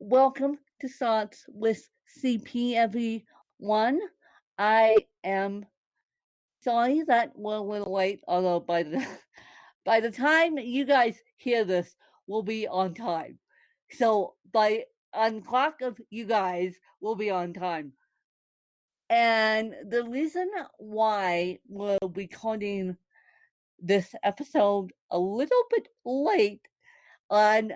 Welcome to Thoughts with CP, everyone. I am sorry that we're a little late, although by the time you guys hear this, we'll be on time. So by on clock of you guys, we'll be on time. And the reason why we're recording this episode a little bit late on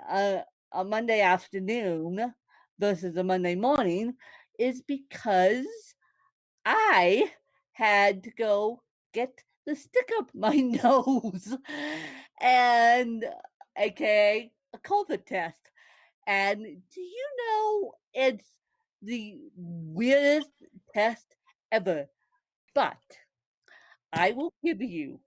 a Monday afternoon versus a Monday morning is because I had to go get the stick up my nose and aka a COVID test. And do you know it's the weirdest test ever? But I will give you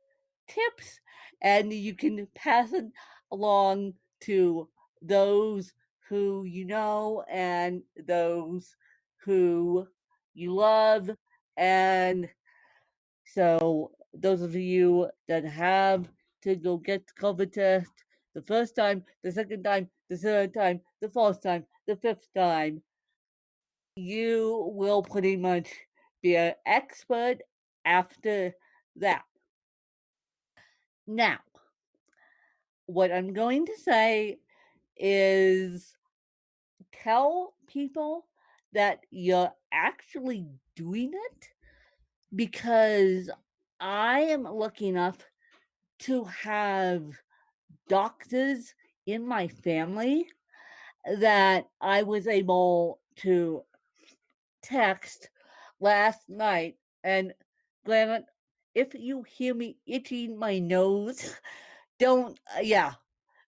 tips and you can pass it along to those who you know and those who you love. And so, those of you that have to go get the COVID test the first time, the second time, the third time, the fourth time, the fifth time, you will pretty much be an expert after that. Now, what I'm going to say is tell people that you're actually doing it because I am lucky enough to have doctors in my family that I was able to text last night. And granted, if you hear me itching my nose, don't, yeah,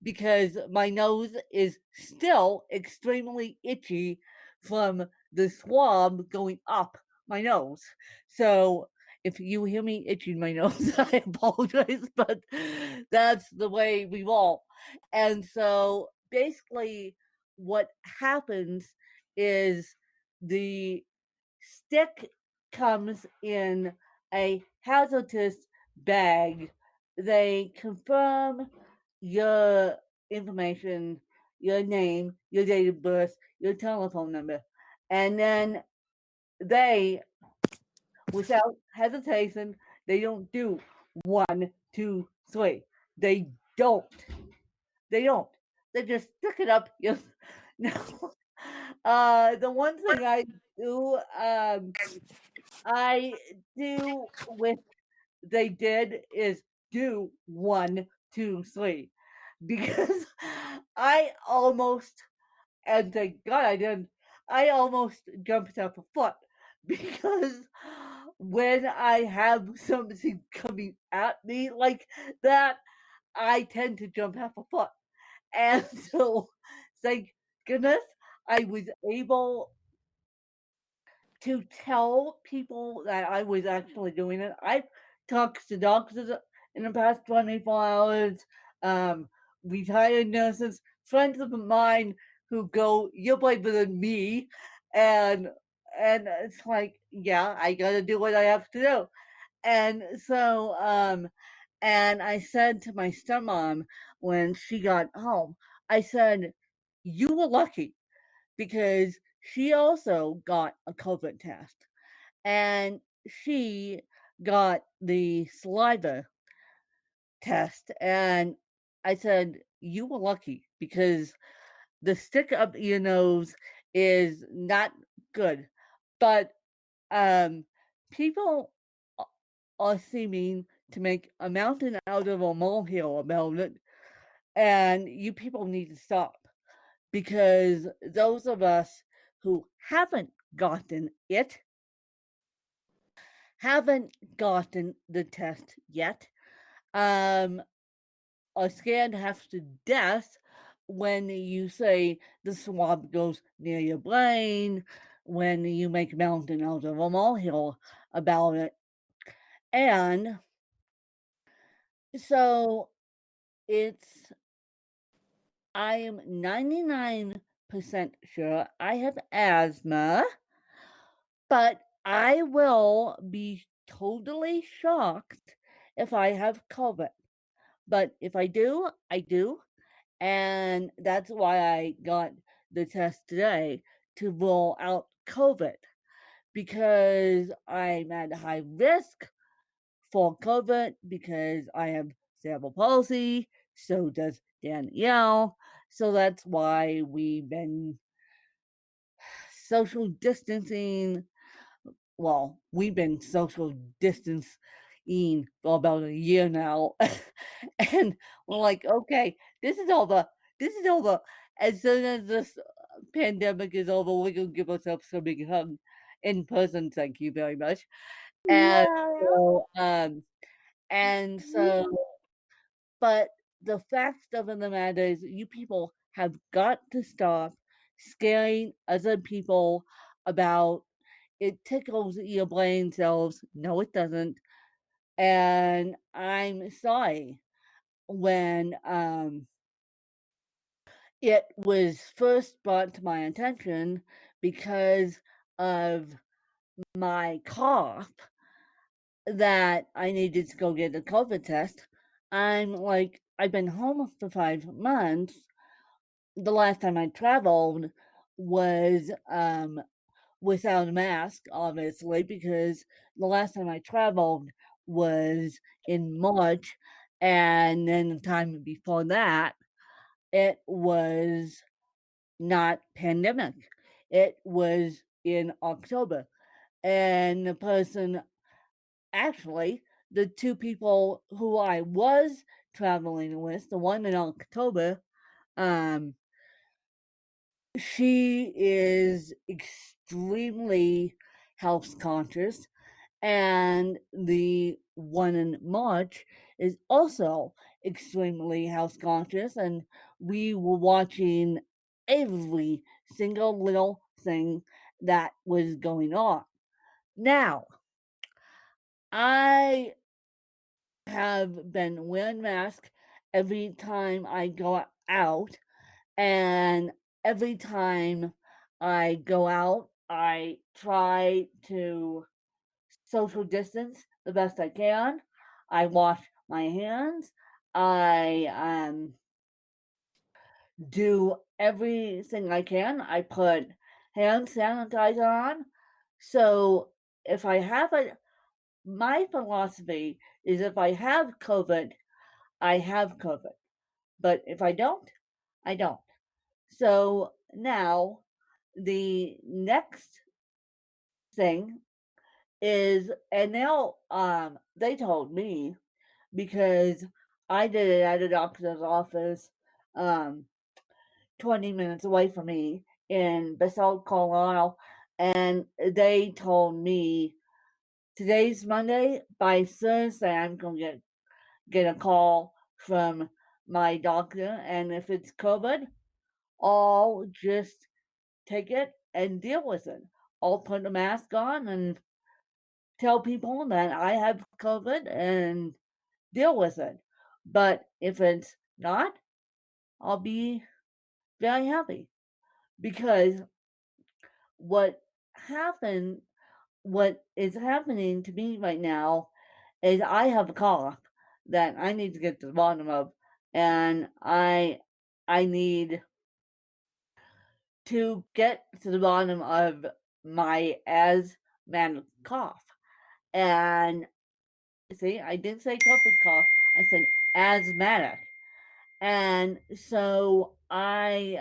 because my nose is still extremely itchy from the swab going up my nose. So if you hear me itching my nose, I apologize, but that's the way we roll. And so basically, what happens is the stick comes in a hazardous bag. They confirm your information, your name, your date of birth, your telephone number, and then they, without hesitation, they don't do 1, 2, 3. They don't. They don't. They just stick it up your. No. The one thing I do with they did is do 1, 2, 3 because I almost, and thank God I didn't, I almost jumped off a foot because when I have something coming at me like that, I tend to jump off a foot. And so, thank goodness I was able to tell people that I was actually doing it. I've talked to doctors in the past 24 hours, um, retired nurses, friends of mine who go, "You're braver than me," and it's like, yeah, I gotta do what I have to do. And so, and I said to my stepmom when she got home, I said, "You were lucky because she also got a COVID test and she got the saliva test." And I said, "You were lucky because the stick up your nose is not good." But um, people are seeming to make a mountain out of a molehill about it. And you people need to stop because those of us who haven't gotten the test yet, um, are scared half to death when you say the swab goes near your brain, when you make a mountain out of a molehill about it. And so it's, I am 99% sure I have asthma, but I will be totally shocked if I have COVID. But if I do, I do. And that's why I got the test today to rule out COVID because I'm at high risk for COVID because I have cerebral palsy. So does Danielle. So that's why we've been social distancing. Well, we've been social distancing for about a year now. And we're like, okay, this is over. This is over. As soon as this pandemic is over, we're gonna give ourselves a big hug in person. Thank you very much. And Yeah. so, and so, but the fact of the matter is, you people have got to stop scaring other people about it tickles your brain cells. No, it doesn't. And I'm sorry when it was first brought to my attention because of my cough that I needed to go get a COVID test. I'm like, I've been home for 5 months. The last time I traveled was without a mask, obviously, because the last time I traveled was in March, and then the time before that, it was not pandemic. It was in October. And the person, actually, the two people who I was traveling with, the one in October, um, she is extremely health conscious, and the one in March is also extremely health conscious, and we were watching every single little thing that was going on. Now, I have been wearing mask every time I go out, and every time I go out, I try to social distance the best I can. I wash my hands. I do everything I can. I put hand sanitizer on. So if I have my philosophy is if I have COVID, I have COVID. But if I don't, I don't. So now the next thing is, and they told me because I did it at a doctor's office, um, 20 minutes away from me in Basalt, Colorado, and they told me today's Monday. By Thursday, I'm gonna get a call from my doctor, and if it's COVID, I'll just take it and deal with it. I'll put a mask on and tell people that I have COVID and deal with it. But if it's not, I'll be very happy because what happened, what is happening to me right now is I have a cough that I need to get to the bottom of, and I need to get to the bottom of my asthmatic cough. And see, I didn't say COVID cough, I said asthmatic. And so I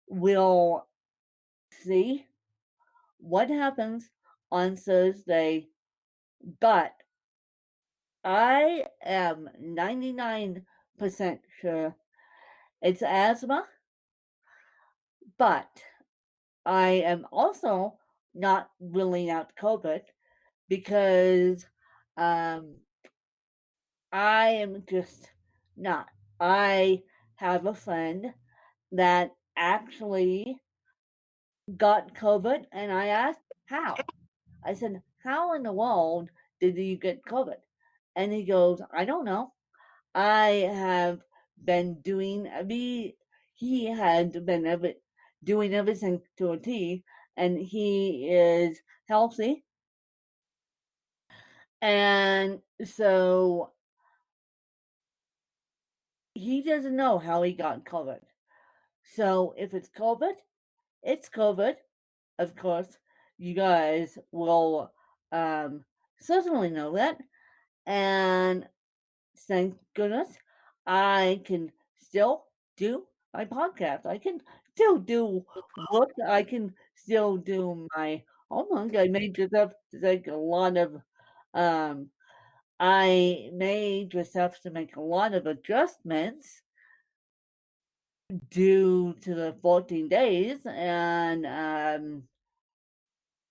will see what happens on Thursday, but I am 99% sure it's asthma, but I am also not ruling out COVID because um, I am just not. I have a friend that actually got COVID, and I asked how. I said, "How in the world did you get COVID?" And he goes, "I don't know. I have been doing he had been doing everything to a T, and he is healthy, and so he doesn't know how he got COVID." So if it's COVID. Of course, you guys will um, certainly know that. And thank goodness I can still do my podcast. I can still do work. I can still do my homework. I may just have to take a lot of, um, I may just have to make a lot of adjustments due to the 14 days. And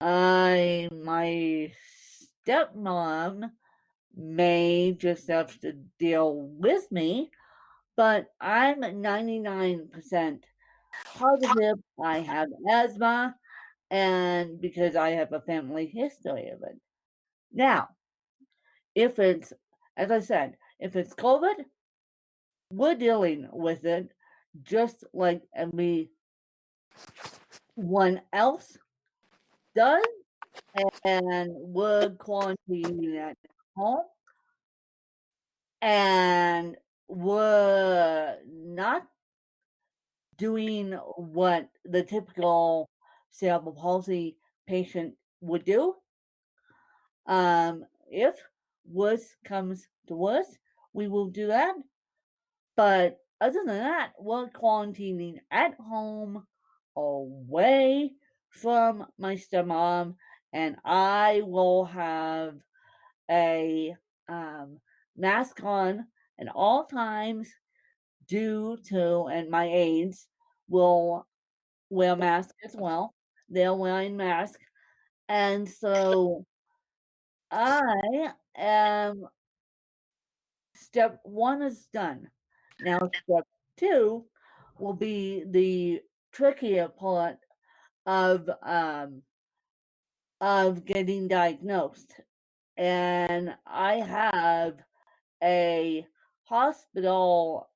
my stepmom may just have to deal with me, but I'm 99% positive I have asthma, and because I have a family history of it. Now, if it's, as I said, if it's COVID, we're dealing with it just like everyone else does, and we're quarantining at home, and we're not doing what the typical cerebral palsy patient would do. If worse comes to worse, we will do that. But other than that, we're quarantining at home away from my stepmom, and I will have a mask on at all times due to, and my aides will wear masks as well. They're wearing masks. And so I am step one is done. Now step two will be the trickier part of getting diagnosed. And I have a hospital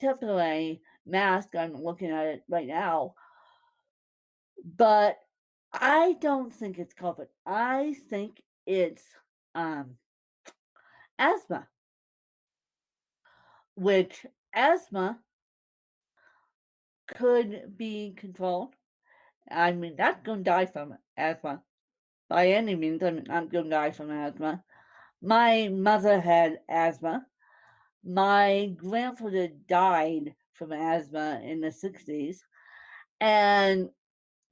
temporary mask. I'm looking at it right now, but I don't think it's COVID. I think it's um, asthma, which asthma could be controlled. I mean, not going to die from asthma by any means. I'm not going to die from asthma. My mother had asthma. My grandfather died from asthma in the 60s. And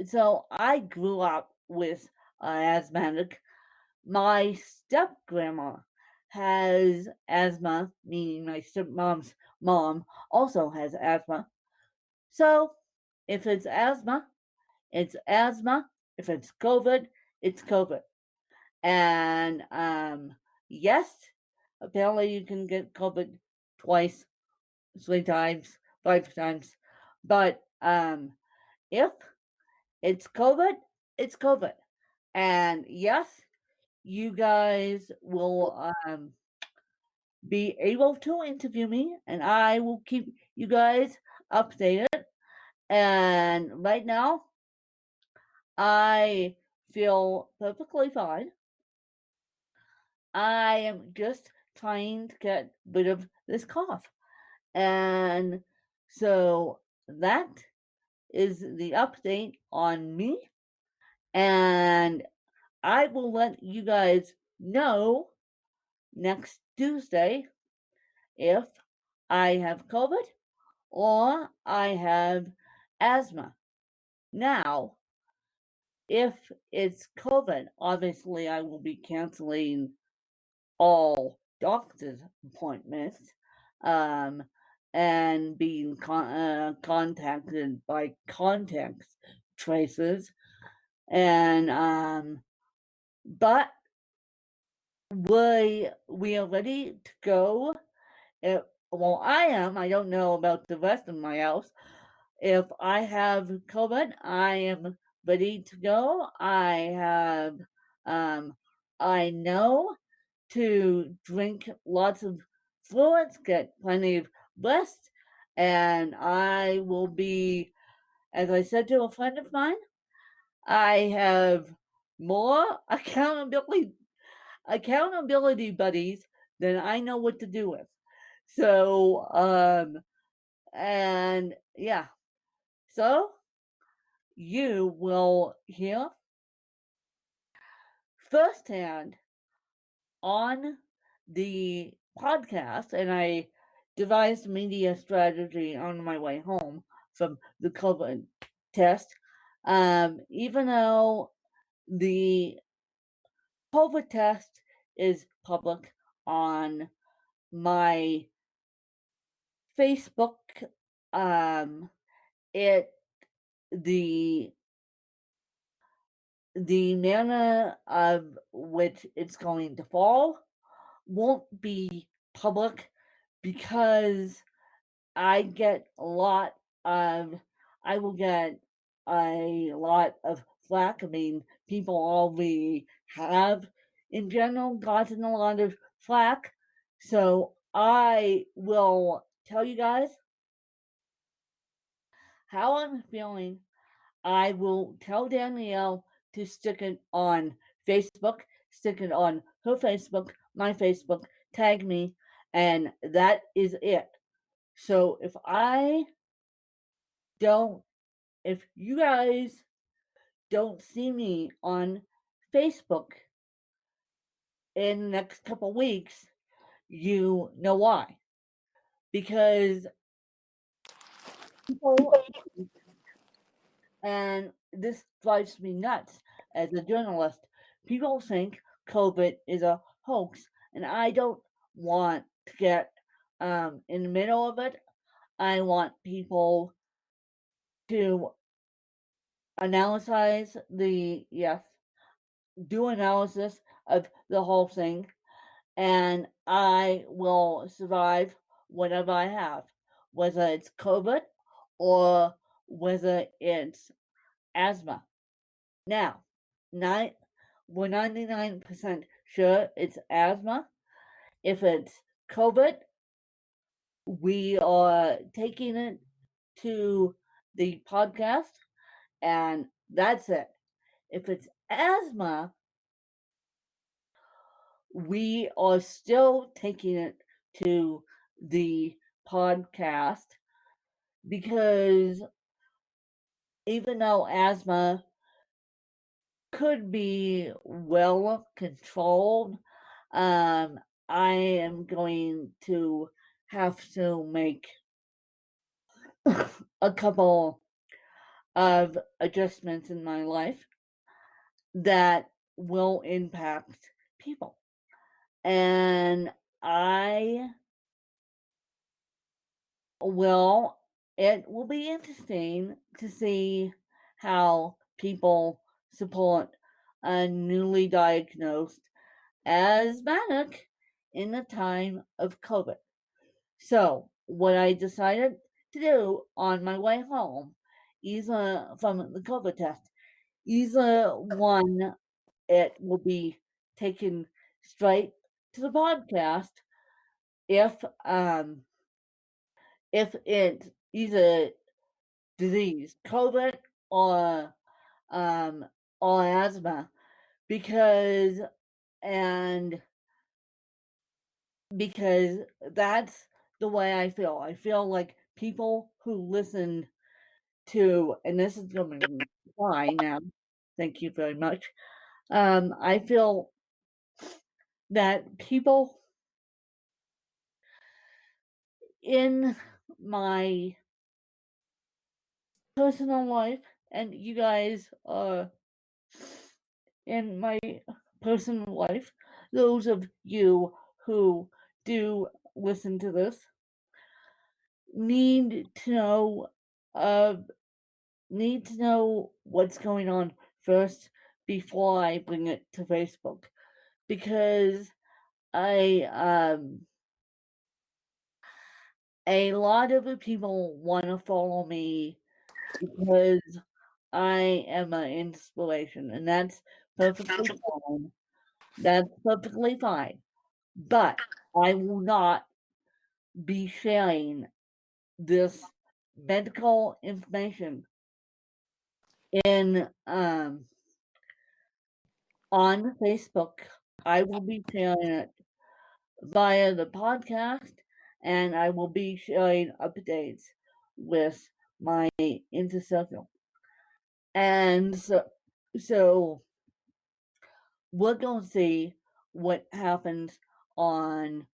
so I grew up with an asthmatic. My step grandma has asthma, meaning my stepmom's mom also has asthma. So if it's asthma, it's asthma. If it's COVID, it's COVID. And yes, apparently you can get COVID twice, 3 times, 5 times. But if it's COVID, it's COVID. And yes, you guys will be able to interview me, and I will keep you guys updated. And right now, I feel perfectly fine. I am just trying to get rid of this cough. And so that is the update on me. And I will let you guys know next Tuesday if I have COVID or I have asthma. Now, if it's COVID, obviously I will be canceling all doctor's appointments and being contacted by contact tracers. And but we are ready to go. Well, I am. I don't know about the rest of my house. If I have COVID, I am ready to go. I know to drink lots of fluids, get plenty of rest, and I will be, as I said to a friend of mine, I have more accountability buddies than I know what to do with. So, and Yeah. So you will hear firsthand on the podcast, and I devised media strategy on my way home from the COVID test. Even though the COVID test is public on my Facebook, um, it the the manner of which it's going to fall won't be public because I get a lot of I will get a lot of flack. I mean, people already have in general gotten a lot of flack. So I will tell you guys how I'm feeling. I will tell Danielle to stick it on Facebook, stick it on her Facebook, my Facebook, tag me, and that is it. So don't, if you guys don't see me on Facebook in the next couple weeks, you know why. Because people, and this drives me nuts as a journalist, people think COVID is a hoax, and I don't want to get in the middle of it. I want people to analyze the, yes, do analysis of the whole thing, and I will survive whatever I have, whether it's COVID or whether it's asthma. Now, not, we're 99% sure it's asthma. If it's COVID, we are taking it to the podcast, and that's it. If it's asthma, we are still taking it to the podcast because even though asthma could be well controlled, um, I am going to have to make a couple of adjustments in my life that will impact people. And I will, it will be interesting to see how people support a newly diagnosed asthmatic in the time of COVID. So, what I decided to do on my way home, either from the COVID test, either one, it will be taken straight to the podcast if um if it's either disease, COVID or um or asthma, because and because that's the way I feel. I feel like people who listen to, and this is going to be fine now. Thank you very much. I feel that people in my personal life, and you guys are in my personal life, those of you who do listen to this, need to know uh need to know what's going on first before I bring it to Facebook, because I a lot of the people want to follow me because I am an inspiration, and that's perfectly fine. That's perfectly fine. But I will not be sharing this medical information in on Facebook. I will be sharing it via the podcast, and I will be sharing updates with my intercircle. And so we're going to see what happens on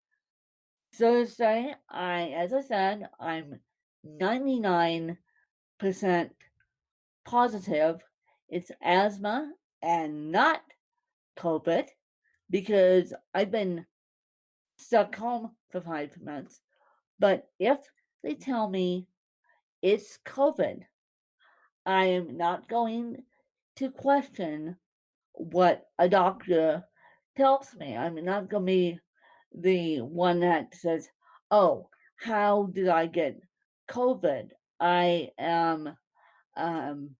Thursday. As I said, I'm 99% positive it's asthma and not COVID because I've been stuck home for 5 months. But if they tell me it's COVID, I am not going to question what a doctor tells me. I'm not going to be the one that says, oh, how did I get COVID? I am um,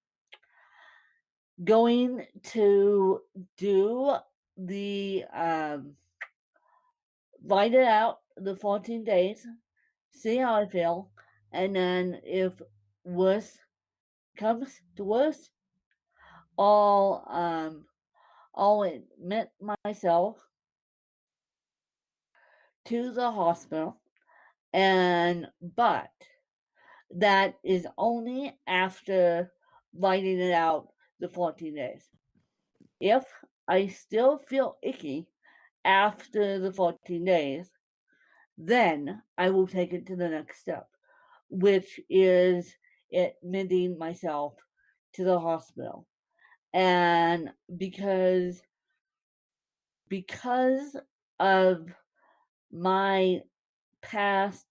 going to do the write it out the 14 days, see how I feel, and then if worse comes to worse, I'll I'll admit myself to the hospital, and but that is only after writing it out the 14 days. If I still feel icky after the 14 days, then I will take it to the next step, which is admitting myself to the hospital. And because of my past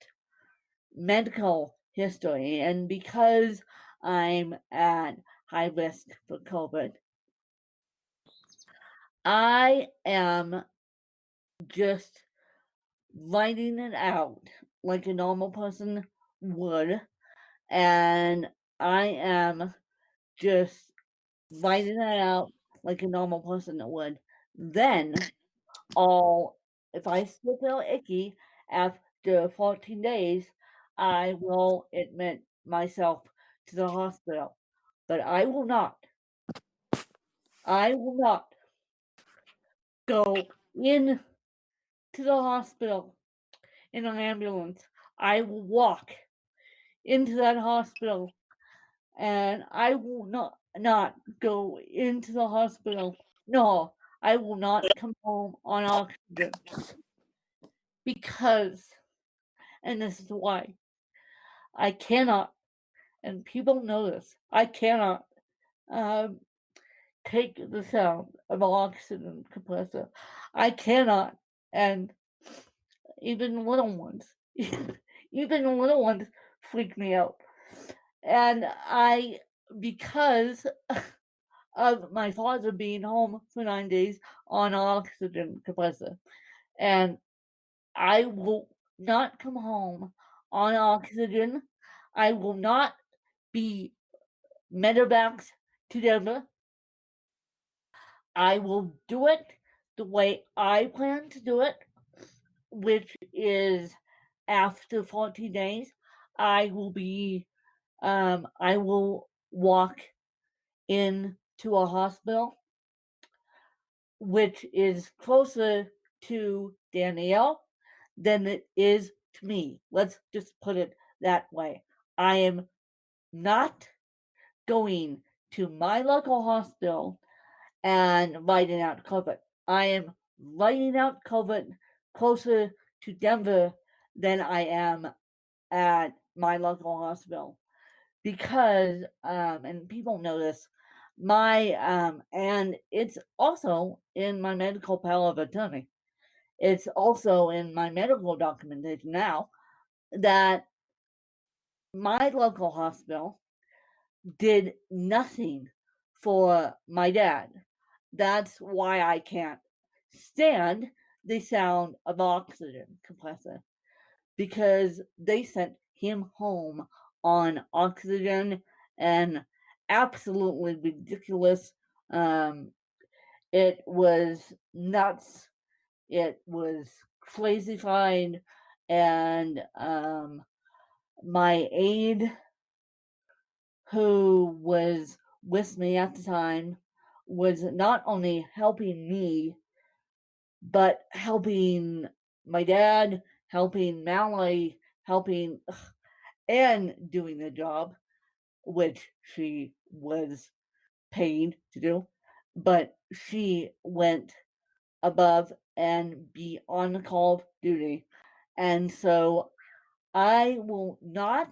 medical history and because I'm at high risk for COVID, I am just writing it out like a normal person would, and I am just writing it out like a normal person would. Then if I still feel icky after 14 days, I will admit myself to the hospital. But I will not go in to the hospital in an ambulance. I will walk into that hospital and I will not go into the hospital. No, I will not come home on oxygen because, and this is why, I cannot, and people know this, I cannot um, take the sound of an oxygen compressor. I cannot, and even little ones, even little ones freak me out. And because of my father being home for 9 days on an oxygen compressor, and I will not come home on oxygen. I will not be medevacs to Denver. I will do it the way I plan to do it, which is after 14 days. I will walk into a hospital, which is closer to Danielle than it is to me. Let's just put it that way. I am not going to my local hospital and writing out COVID. I am writing out COVID closer to Denver than I am at my local hospital because, and people know this, and it's also in my medical power of attorney. It's also in my medical documentation now that my local hospital did nothing for my dad. That's why I can't stand the sound of oxygen compressor because they sent him home on oxygen and absolutely ridiculous. It was nuts. It was crazified, and my aide, who was with me at the time, was not only helping me, but helping my dad, helping Mallory, helping and doing the job. which she was paid to do, but she went above and beyond call of duty. And so I will not,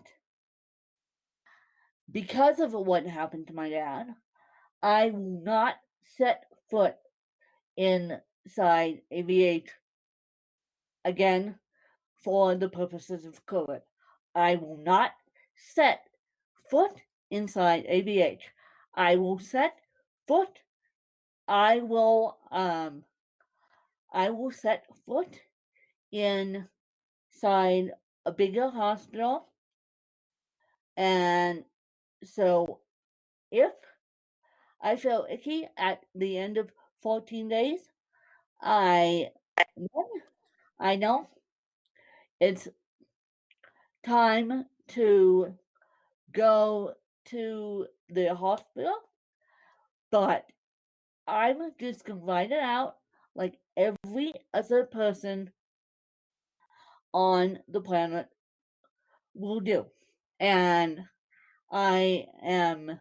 because of what happened to my dad, I will not set foot inside AVH again for the purposes of COVID. I will not set foot inside AVH. I will set foot. I will set foot inside a bigger hospital. And so if I feel icky at the end of 14 days, I know it's time to go to the hospital, but I'm just gonna ride it out like every other person on the planet will do. And I am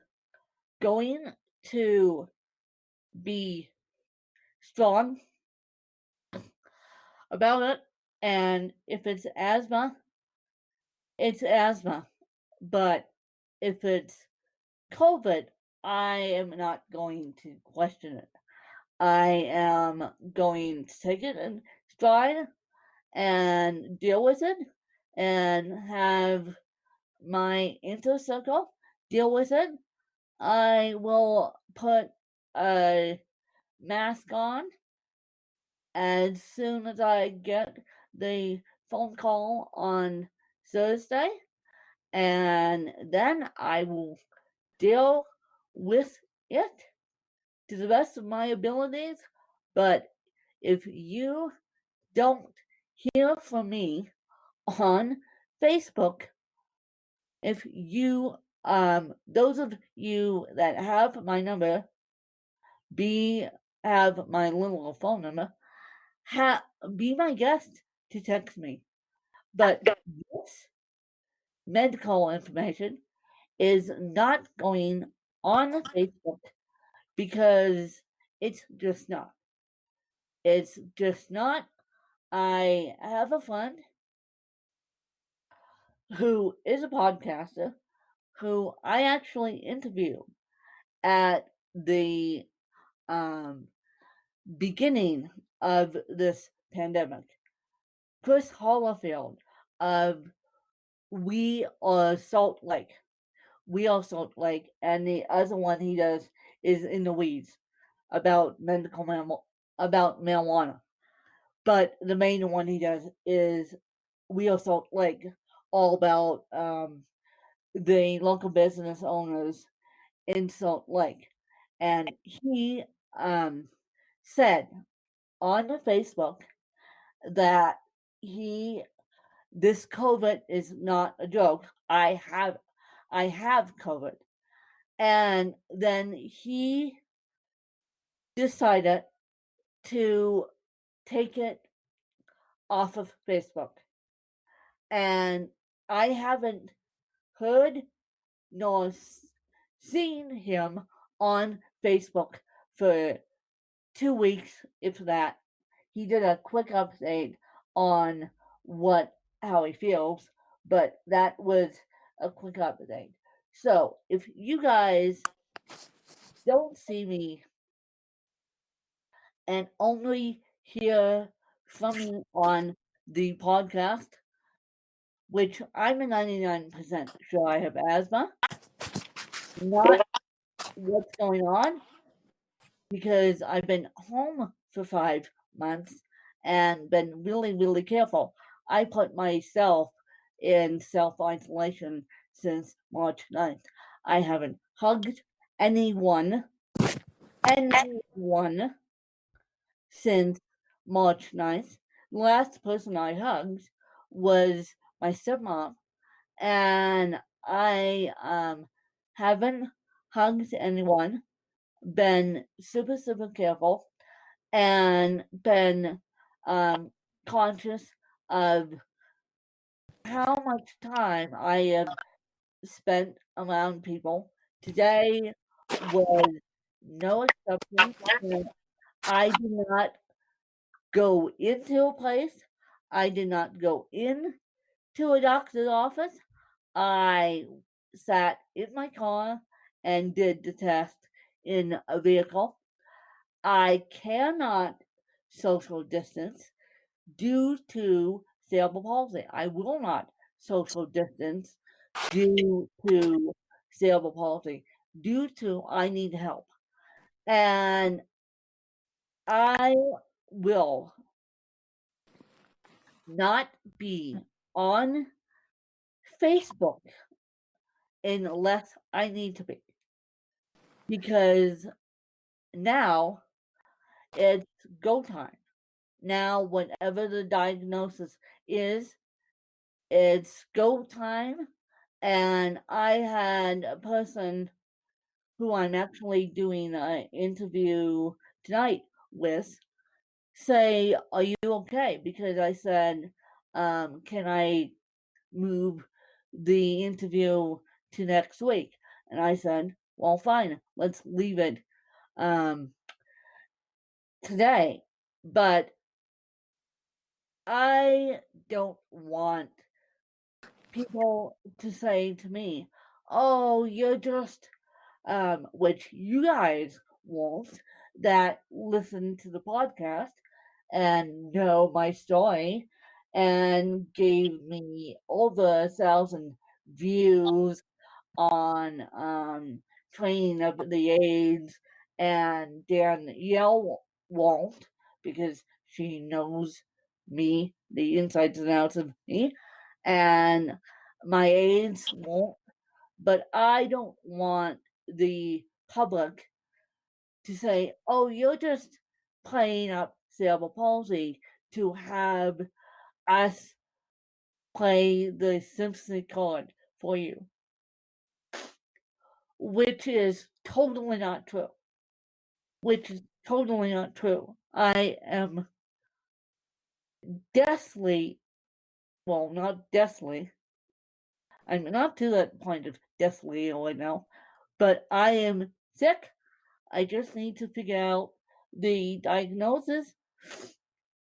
going to be strong about it. And if it's asthma, it's asthma. But if it's COVID, I am not going to question it. I am going to take it in stride and deal with it and have my inner circle deal with it. I will put a mask on as soon as I get the phone call on Thursday, and then I will deal with it to the best of my abilities. But if you don't hear from me on Facebook, if you those of you that have my number, have my little phone number, be my guest to text me. But this medical information is not going on Facebook because it's just not. It's just not. I have a friend who is a podcaster who I actually interviewed at the beginning of this pandemic. Chris Hollifield of We Are Salt Lake. We Are Salt Lake, and the other one he does is In the Weeds about about marijuana. But the main one he does is We Are Salt Lake, all about the local business owners in Salt Lake. And he said on Facebook that this COVID is not a joke. I have COVID. And then he decided to take it off of Facebook. And I haven't heard nor seen him on Facebook for 2 weeks, if that. He did a quick update on how he feels, but that was a quick update. So if you guys don't see me and only hear from me on the podcast, which I'm a 99% sure I have asthma, not what's going on, because I've been home for 5 months and been really, really careful. I put myself in self-isolation since March 9th. I haven't hugged anyone since March 9th. The last person I hugged was my stepmom, and I haven't hugged anyone, been super, super careful, and been conscious of how much time I have spent around people. Today was no exception. And I did not go into a place. I did not go in to a doctor's office. I sat in my car and did the test in a vehicle. I cannot social distance due to cerebral palsy. I will not social distance due to cerebral palsy, due to I need help. And I will not be on Facebook unless I need to be. Because now it's go time. Now, whatever the diagnosis is, it's go time. And I had a person who I'm actually doing an interview tonight with say, "Are you okay?" Because I said, "Can I move the interview to next week?" And I said, "Well, fine, let's leave it um, today." But I don't want people to say to me, "Oh, you're just," which you guys won't, that listen to the podcast and know my story and gave me over 1,000 views on training of the aides, and Danielle won't because she knows me, the insides and outs of me, and my aides won't. But I don't want the public to say, "Oh, you're just playing up cerebral palsy to have us play the sympathy card for you," which is totally not true. Which is totally not true. I am deathly, well, not deathly. I'm not to that point of deathly ill right now, but I am sick. I just need to figure out the diagnosis,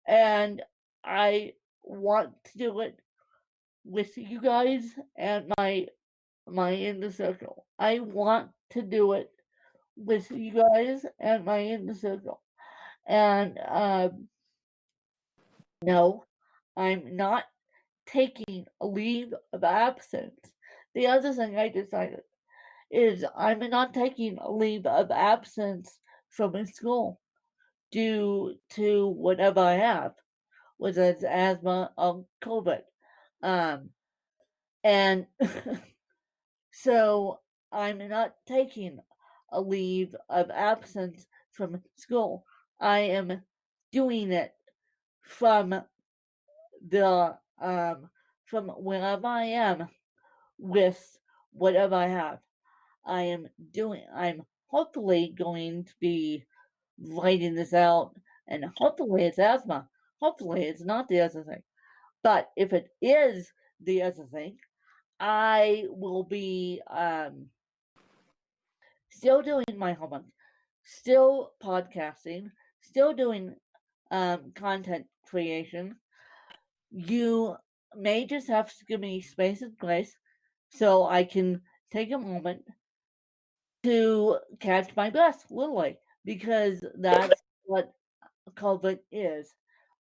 and I want to do it with you guys and my inner circle. I want to do it with you guys and my inner circle. And no, I'm not taking a leave of absence. The other thing I decided is I'm not taking a leave of absence from school due to whatever I have, whether it's asthma or COVID. Um, and so I'm not taking a leave of absence from school. I am doing it from the from wherever I am with whatever I have. I'm hopefully going to be writing this out, and hopefully it's asthma. Hopefully it's not the other thing. But if it is the other thing, I will be still doing my homework, still podcasting, still doing content creation. You may just have to give me space and grace so I can take a moment to catch my breath, literally, because that's what COVID is.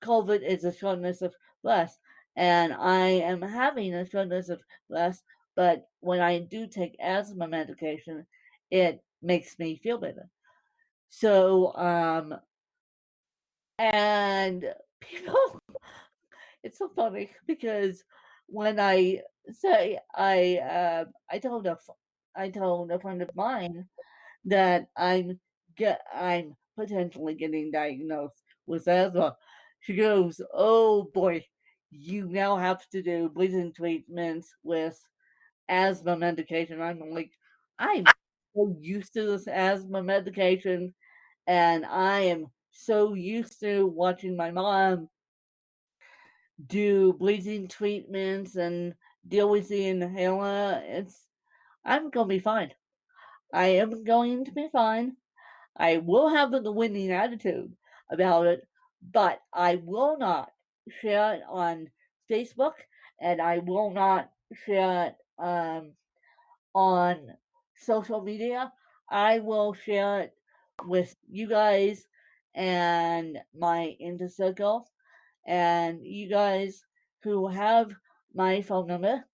COVID is a shortness of breath, and I am having a shortness of breath, but when I do take asthma medication, it makes me feel better. So, and people, it's so funny because when I say I told a friend of mine that I'm potentially getting diagnosed with asthma. She goes, "Oh boy, you now have to do breathing treatments with asthma medication." I'm like, I'm so used to this asthma medication, and I am so used to watching my mom do breathing treatments and deal with the inhaler. I'm going to be fine. I am going to be fine. I will have the winning attitude about it, but I will not share it on Facebook, and I will not share it on social media. I will share it with you guys and my inner circle, and you guys who have my phone number,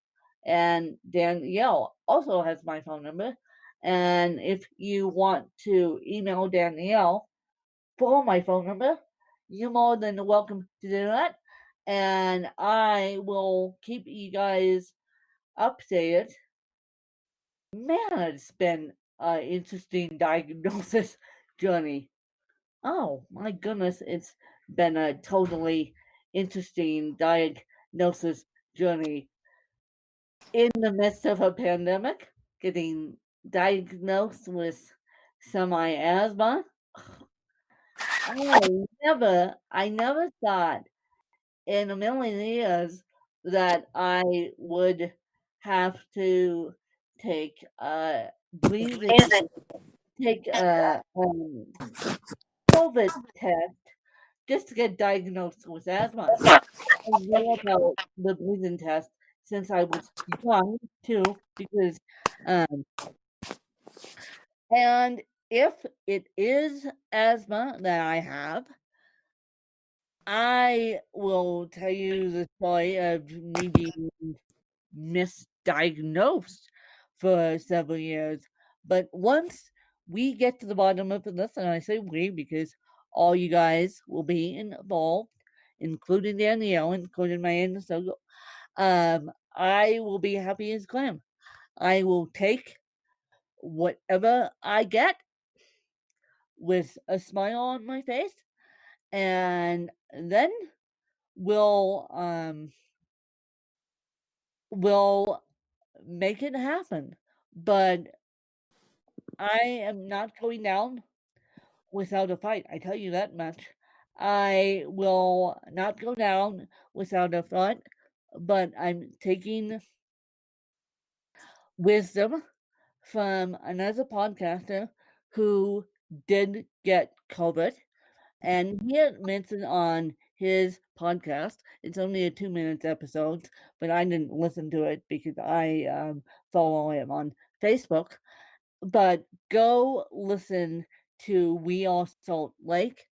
and Danielle also has my phone number. And if you want to email Danielle for my phone number, you're more than welcome to do that. And I will keep you guys updated. Man, it's been an interesting diagnosis journey. Oh my goodness, it's been a totally interesting diagnosis journey. In the midst of a pandemic, getting diagnosed with semi asthma. I never thought in a million years that I would have to take a breathing, take a COVID test just to get diagnosed with asthma. I know about the breathing test since I was young too, because um, and if it is asthma that I have, I will tell you the story of me being misdiagnosed for several years. But once we get to the bottom of this, and I say we because all you guys will be involved, including Danielle, including my aunt, so I will be happy as clam. I will take whatever I get with a smile on my face, and then we'll we'll make it happen. But I am not going down without a fight. I tell you that much. I will not go down without a fight, but I'm taking wisdom from another podcaster who did get COVID. And he had mentioned on his podcast, it's only a 2 minutes episode, but I didn't listen to it because I follow him on Facebook. But go listen to We Are Salt Lake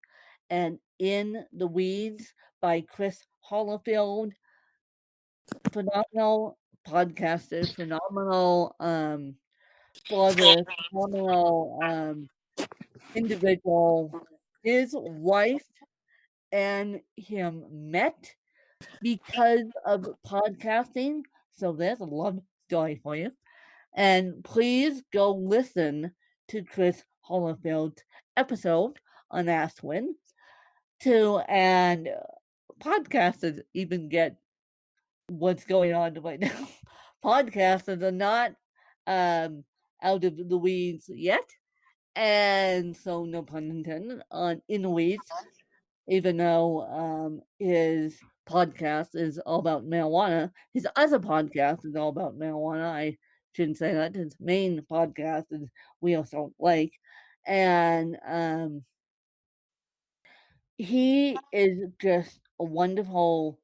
and In the Weeds by Chris Hollifield. Phenomenal podcaster, phenomenal father, phenomenal individual. His wife and him met because of podcasting. So there's a love story for you. And please go listen to Chris Hollifield's episode on Ask Win too. And podcasters even get what's going on right now. Podcasters are not out of the weeds yet. And so, no pun intended, on In the Weeds, even though his podcast is all about marijuana, his other podcast is all about marijuana. I shouldn't say that. His main podcast is We Are Salt Lake. And he is just a wonderful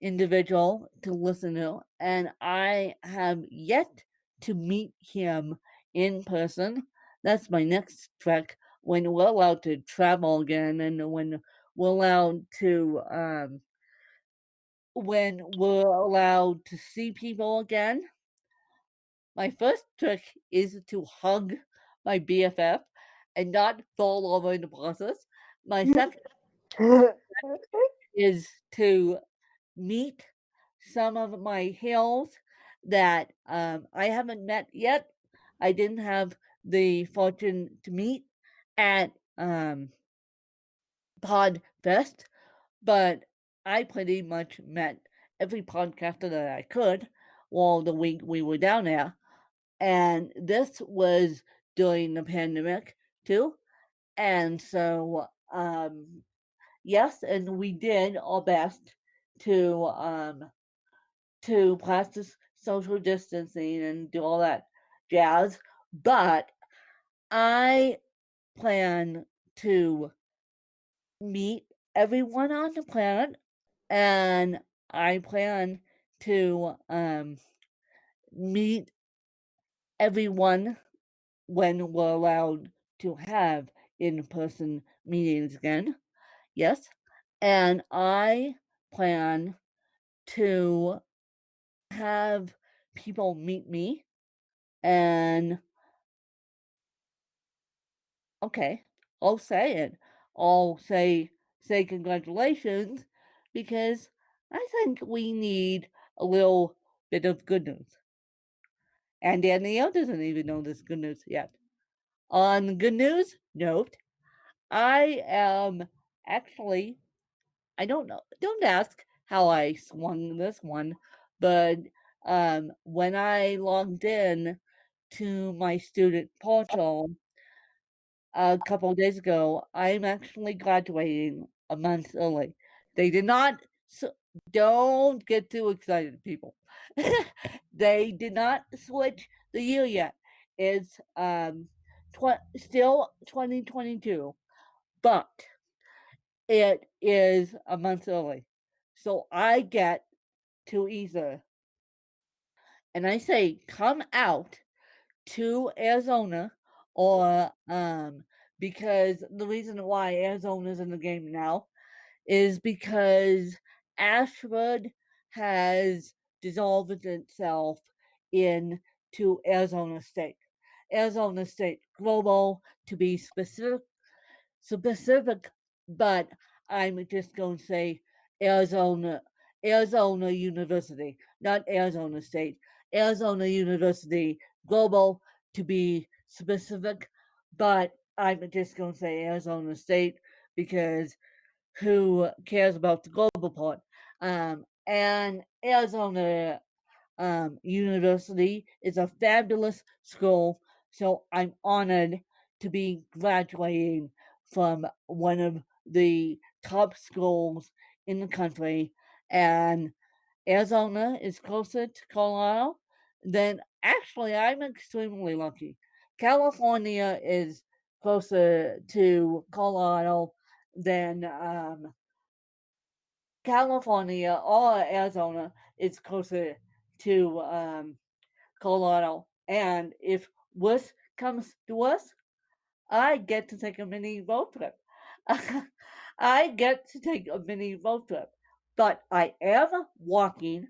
individual to listen to. And I have yet to meet him in person. That's my next trek when we're allowed to travel again and we're allowed to when we're allowed to see people again. My first trick is to hug my BFF and not fall over in the process. My second is to meet some of my heroes that I haven't met yet. I didn't have the fortune to meet at Podfest, but I pretty much met every podcaster that I could while the week we were down there. And this was during the pandemic too. And so, yes, and we did our best to practice social distancing and do all that. jazz, but I plan to meet everyone on the planet, and I plan to meet everyone when we're allowed to have in-person meetings again. Yes. And I plan to have people meet me and okay, I'll say it. I'll say congratulations because I think we need a little bit of good news. And Danielle doesn't even know this good news yet. On the good news note, I am actually, I don't know, don't ask how I swung this one, but when I logged in to my student portal a couple of days ago, I'm actually graduating a month early. They did not, don't get too excited, people. They did not switch the year yet. It's still 2022, but it is a month early. So I get to either, and I say come out to Arizona or because the reason why Arizona's in the game now is because Ashford has dissolved itself into Arizona State. Arizona State Global to be specific, but I'm just going to say Arizona, Arizona University, not Arizona State, Arizona University Global to be specific, but I'm just going to say Arizona State because who cares about the global part? And Arizona University is a fabulous school, so I'm honored to be graduating from one of the top schools in the country. And Arizona is closer to Colorado, then actually I'm extremely lucky. California is closer to Colorado than California or Arizona is closer to Colorado. And if worse comes to worse, I get to take a mini road trip. I get to take a mini road trip. But I am walking.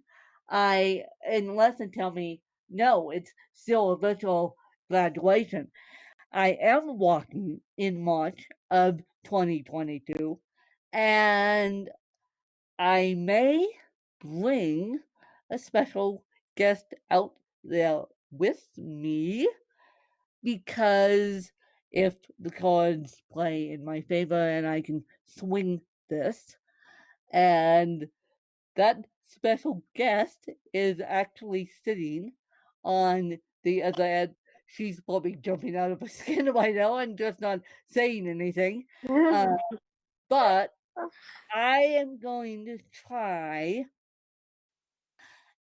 Unless they tell me, no, it's still a virtual graduation. I am walking in March of 2022. And I may bring a special guest out there with me because if the cards play in my favor and I can swing this, and that special guest is actually sitting on the other end. She's probably jumping out of her skin by now and just not saying anything. Uh, but I am going to try.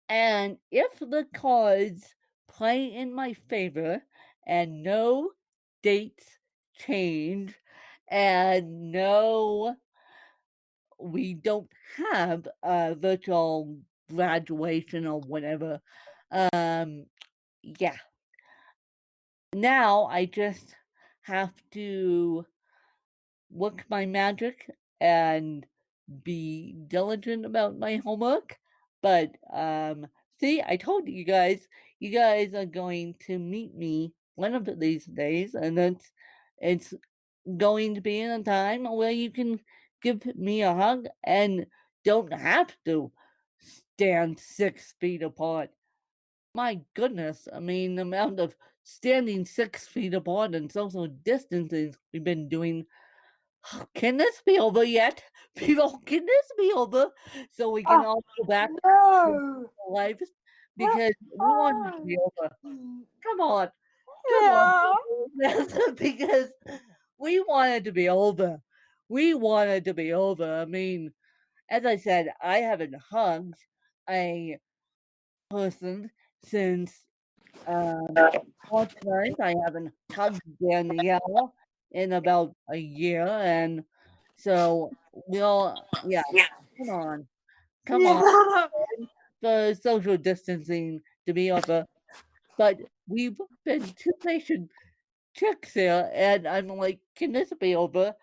And if the cards play in my favor and no dates change and no, we don't have a virtual graduation or whatever, yeah. Now I just have to work my magic and be diligent about my homework. But see, I told you guys are going to meet me one of these days, and it's going to be in a time where you can give me a hug and don't have to stand 6 feet apart. My goodness, I mean, the amount of standing 6 feet apart and social distancing we've been doing. Can this be over yet? People, can this be over so we can all go back to No. our lives? Because we want it to be over. Come on, come on, Yeah. because we want it to be over. We want it to be over. I mean, as I said, I haven't hugged a person since Um, Tonight I haven't hugged Danielle in about a year, and so yeah, come on, come on, Yeah. the social distancing to be over. But we've been two patient chicks here, and I'm like, can this be over?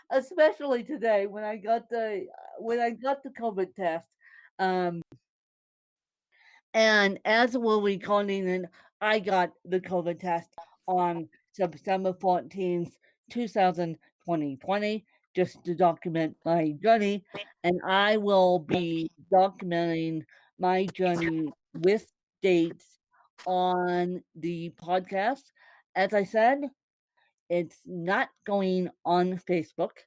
Especially today when I got the COVID test. Um, And as we're recording it, I got the COVID test on September 14th, 2020, just to document my journey. And I will be documenting my journey with dates on the podcast. As I said, it's not going on Facebook.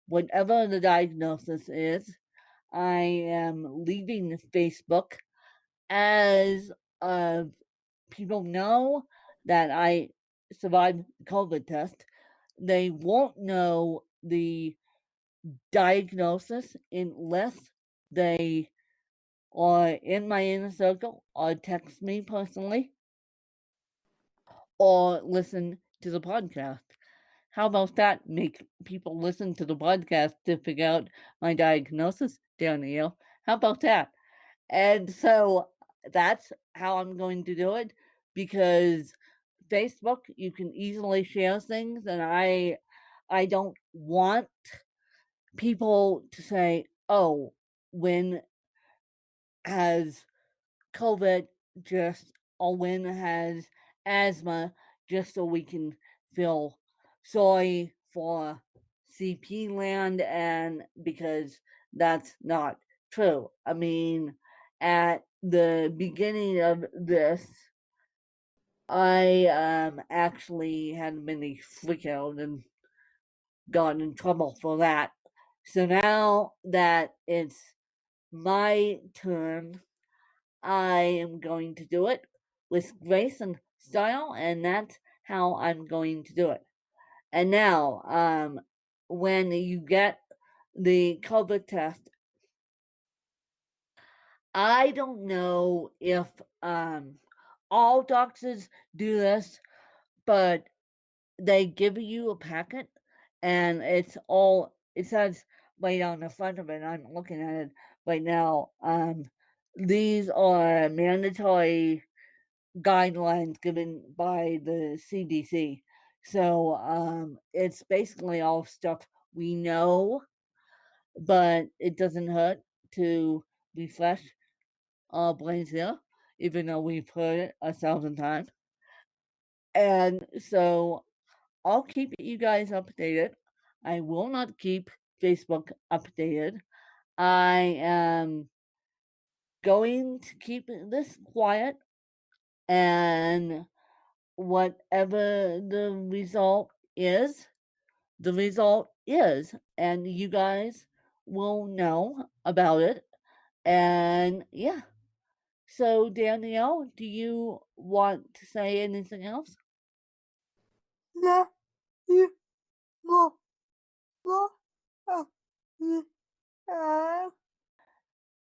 Whatever the diagnosis is, I am leaving Facebook as people know that I survived the COVID test. They won't know the diagnosis unless they are in my inner circle or text me personally or listen to the podcast. How about that? Make people listen to the podcast to figure out my diagnosis, Danielle. How about that? And so that's how I'm going to do it because Facebook, you can easily share things, and I don't want people to say, "Oh, when has COVID just or when has asthma," just so we can feel sorry for CP land, and because that's not true. I mean, at the beginning of this, I actually had a mini freak out and got in trouble for that. So now that it's my turn, I am going to do it with grace and style, and that's how I'm going to do it. And now, when you get the COVID test, I don't know if all doctors do this, but they give you a packet and it says right on the front of it. I'm looking at it right now. These are mandatory guidelines given by the CDC. So it's basically all stuff we know, but it doesn't hurt to refresh our brains here, even though we've heard it 1,000 times. And so I'll keep you guys updated. I will not keep Facebook updated. I am going to keep this quiet, and whatever the result is, the result is, and you guys will know about it. And yeah. So, Danielle, do you want to say anything else? Yeah. Yeah. No. No. Oh. Yeah.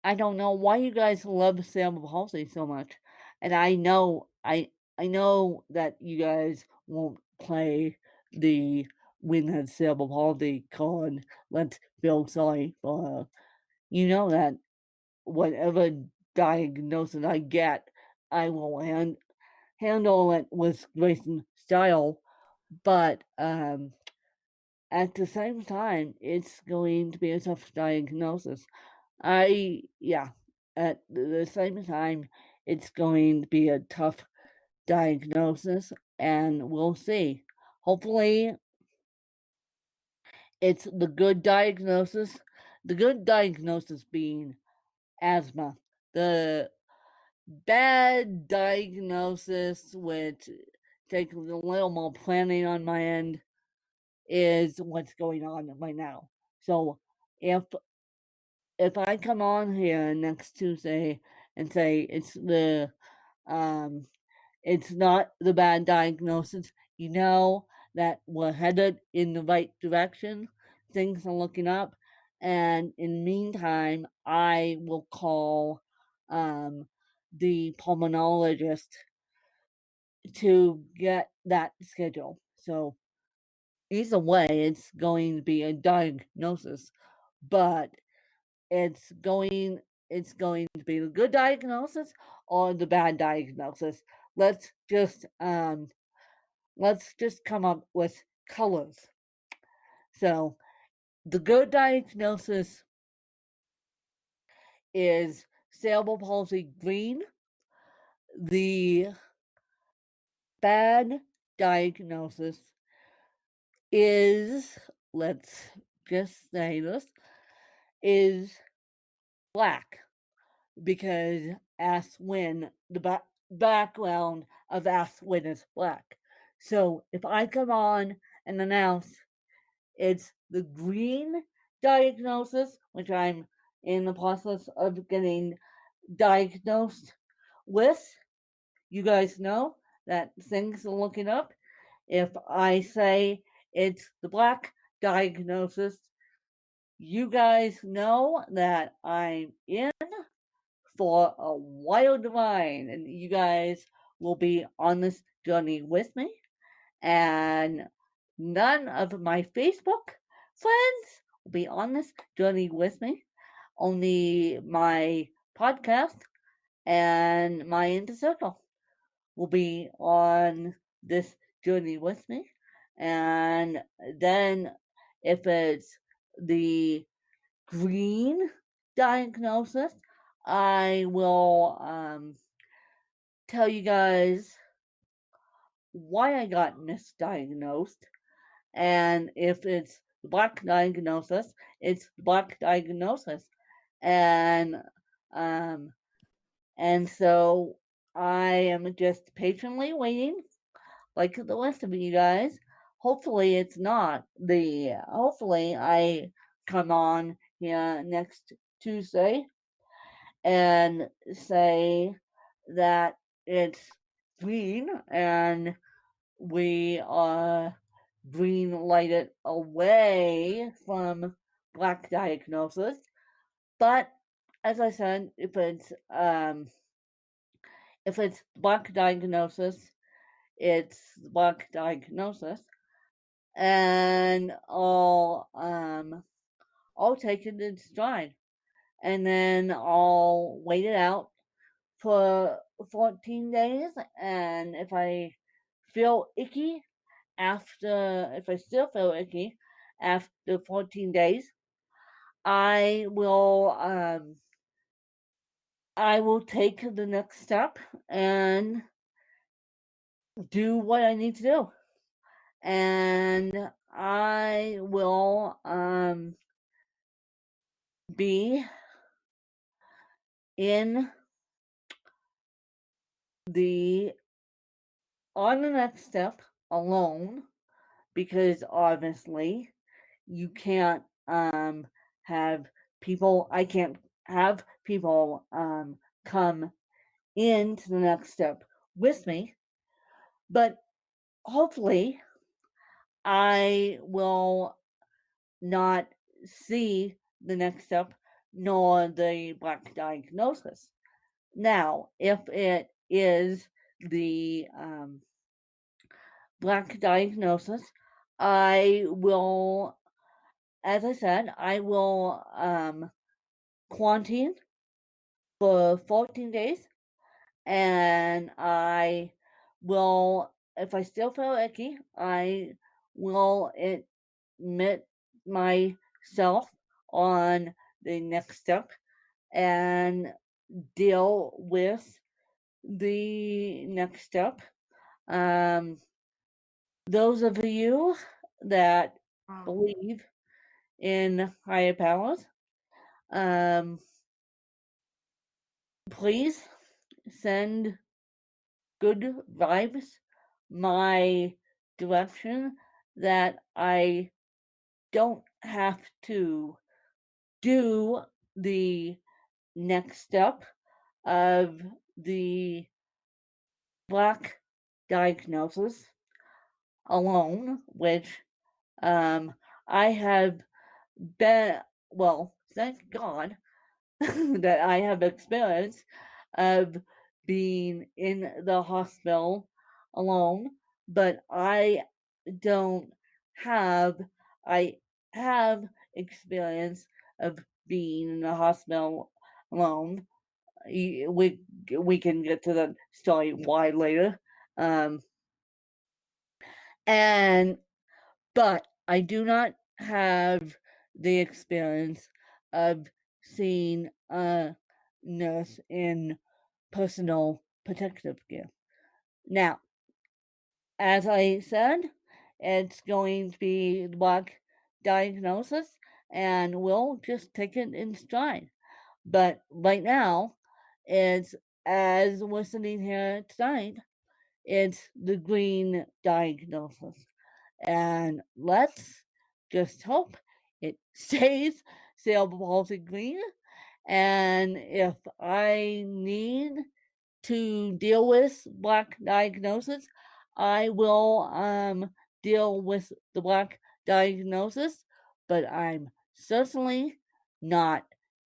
I don't know why you guys love cerebral palsy so much, and I know that you guys won't play the win had cerebral palsy card. Let's feel sorry for her. You know that whatever diagnosis I get, I will handle it with grace and style. But at the same time, it's going to be a tough diagnosis. Yeah, at the same time, it's going to be a tough diagnosis, and we'll see. Hopefully, it's the good diagnosis. The good diagnosis being asthma. The bad diagnosis, which takes a little more planning on my end, is what's going on right now. So if I come on here next Tuesday and say um it's not the bad diagnosis, you know that we're headed in the right direction. Things are looking up, and in the meantime, I will call the pulmonologist to get that schedule. So either way, it's going to be a diagnosis, but it's going it's going to be the good diagnosis or the bad diagnosis. Let's just um let's just come up with colors. So the good diagnosis is cerebral palsy green. The bad diagnosis is, let's just say this, is black, because Aswin, the background of Aswin is black. So if I come on and announce it's the green diagnosis, which I'm in the process of getting diagnosed with, you guys know that things are looking up. If I say it's the black diagnosis, you guys know that I'm in for a wild ride, and you guys will be on this journey with me. And none of my Facebook friends will be on this journey with me. Only my podcast and my Inner Circle will be on this journey with me. And then if it's the green diagnosis, I will tell you guys why I got misdiagnosed. And if it's the black diagnosis, it's the black diagnosis. And um, and so I am just patiently waiting, like the rest of you guys. Hopefully, it's not the. Hopefully, I come on here next Tuesday and say that it's green and we are green lighted away from black diagnosis. But as I said, if it's black diagnosis, it's black diagnosis, and I'll take it in stride, and then I'll wait it out for 14 days, and if I feel icky if I still feel icky after 14 days, I will take the next step and do what I need to do. And I will be in the on the next step alone, because obviously you can't have people I can't have people come into the next step with me, but hopefully I will not see the next step nor the black diagnosis. Now, if it is the black diagnosis, I will, as I said, I will quarantine for 14 days, and I will, if I still feel icky, I will admit myself on the next step and deal with the next step. Um, those of you that believe in higher powers, um, please send good vibes my direction, that I don't have to do the next step of the black diagnosis alone, which I have been, well, thank God that I have experience of being in the hospital alone, but don't have, I have experience of being in the hospital alone. We can get to the story why later. Um, and but I do not have the experience of seeing a nurse in personal protective gear. Now, as I said, it's going to be the black diagnosis, and we'll just take it in stride. But right now, it's as we're sitting here tonight, it's the green diagnosis. And let's just hope it stays cerebral palsy green. And if I need to deal with black diagnosis, I will deal with the black diagnosis, but I'm certainly not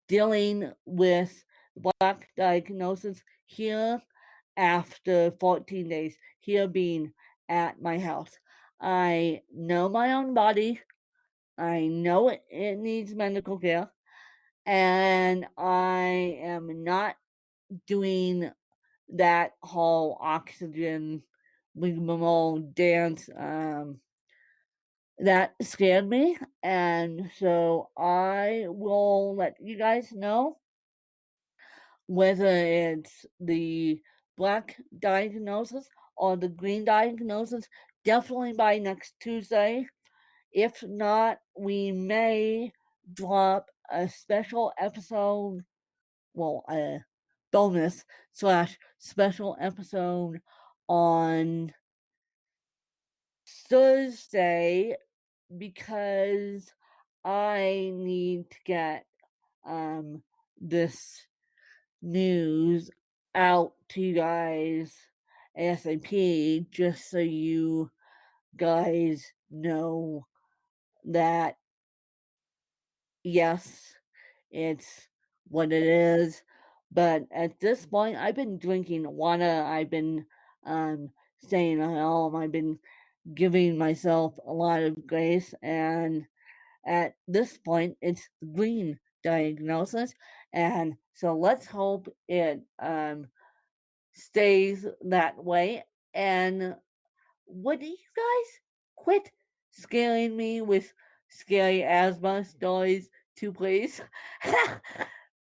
dealing with black diagnosis here after 14 days, here being at my house. I know my own body. I know it needs medical care, and I am not doing that whole oxygen rigmarole dance. That scared me, and so I will let you guys know whether it's the black diagnosis or the green diagnosis, definitely by next Tuesday. If not, we may drop a special episode, well, a bonus slash special episode on Thursday because I need to get this news out to you guys ASAP just so you guys know that yes, it's what it is. But at this point, I've been drinking water. I've been staying at home. I've been giving myself a lot of grace. And at this point, it's the green diagnosis. And so let's hope it stays that way. And would you guys quit scaring me with scary asthma stories too, please?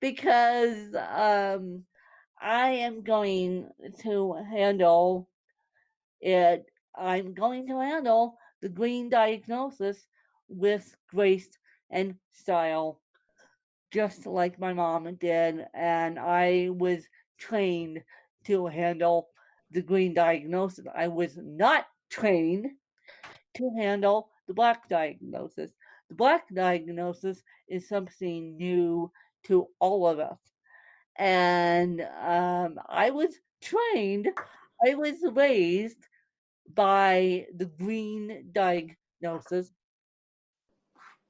Because I am going to handle it. I'm going to handle the green diagnosis with grace and style, just like my mom did, and I was trained to handle the green diagnosis. I was not trained to handle the black diagnosis. The black diagnosis is something new to all of us. And I was raised by the green diagnosis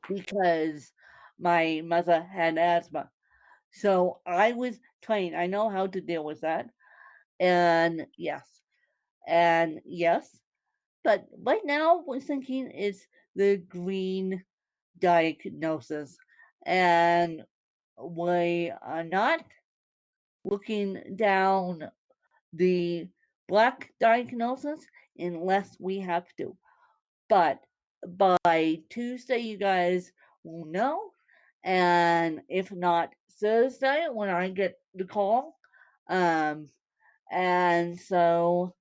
because my mother had asthma. So I was trained. I know how to deal with that. And yes. But right now, we're thinking it's the green diagnosis. And we are not looking down the black diagnosis unless we have to. But by Tuesday, you guys will know. And if not Thursday, when I get the call. Um, and so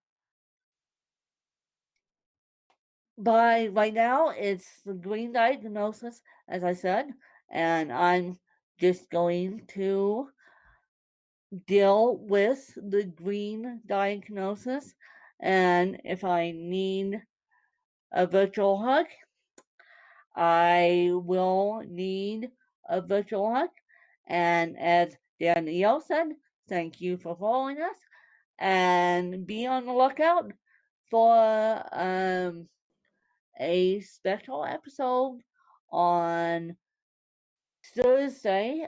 by right now, it's the green diagnosis, as I said, and I'm just going to deal with the green diagnosis. And if I need a virtual hug, I will need a virtual hug. And as Danielle said, thank you for following us and be on the lookout for a special episode on Thursday,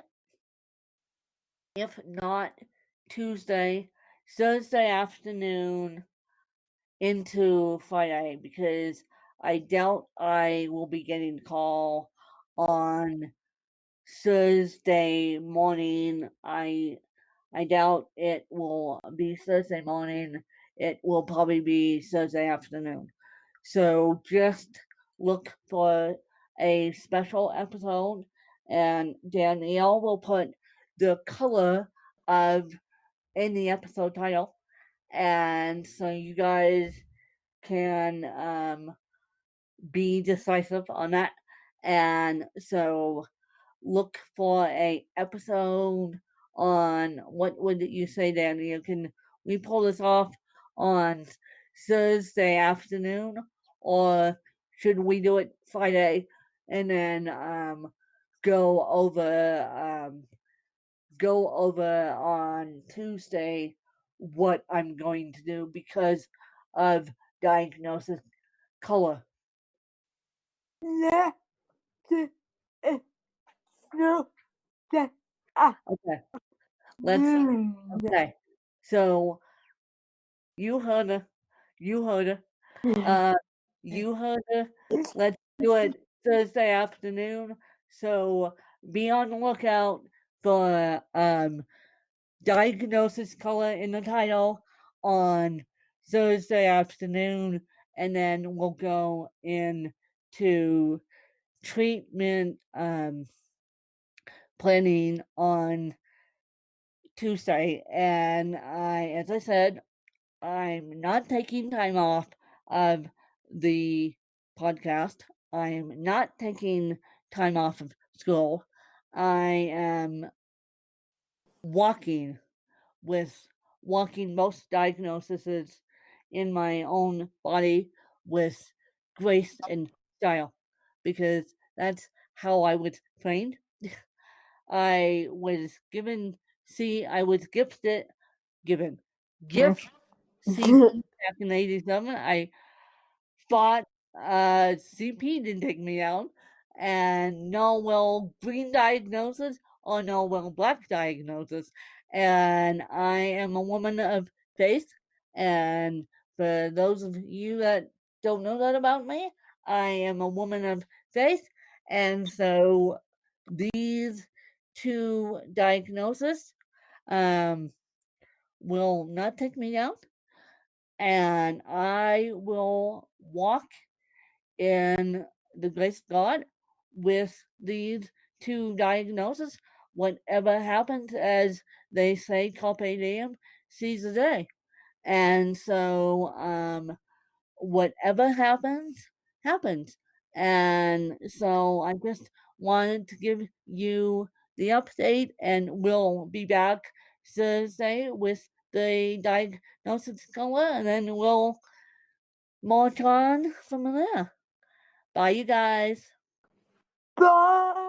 if not Tuesday, Thursday afternoon into Friday because I doubt I will be getting the call on Thursday morning. I doubt it will be Thursday morning. It will probably be Thursday afternoon. So just look for a special episode, and Danielle will put the color of in the episode title, and so you guys can be decisive on that. And so look for a episode on what would you say, Danny? Can we pull this off on Thursday afternoon, or should we do it Friday and then go over go over on Tuesday what I'm going to do because of diagnosis color? Yeah. No. That. Ah. Okay, let's okay. So you heard her. You heard her. Uh, you heard her. Let's do it Thursday afternoon. So be on the lookout for diagnosis color in the title on Thursday afternoon, and then we'll go into treatment planning on Tuesday. And as I said, I'm not taking time off of the podcast. I'm not taking time off of school. I am walking with walking most diagnoses in my own body with grace and style because that's how I was trained. I was given, see, I was gifted, given, gift CP back in '87. I fought CP didn't take me out, and no well green diagnosis or no well black diagnosis. And I am a woman of faith. And for those of you that don't know that about me, I am a woman of faith. And so these two diagnoses um, will not take me out, and I will walk in the grace of God with these two diagnoses. Whatever happens, as they say, carpe diem, seize the day. And so, whatever happens, happens. And so, I just wanted to give you the update, and we'll be back Thursday with the diagnosis color, and then we'll march on from there. Bye, you guys. Bye.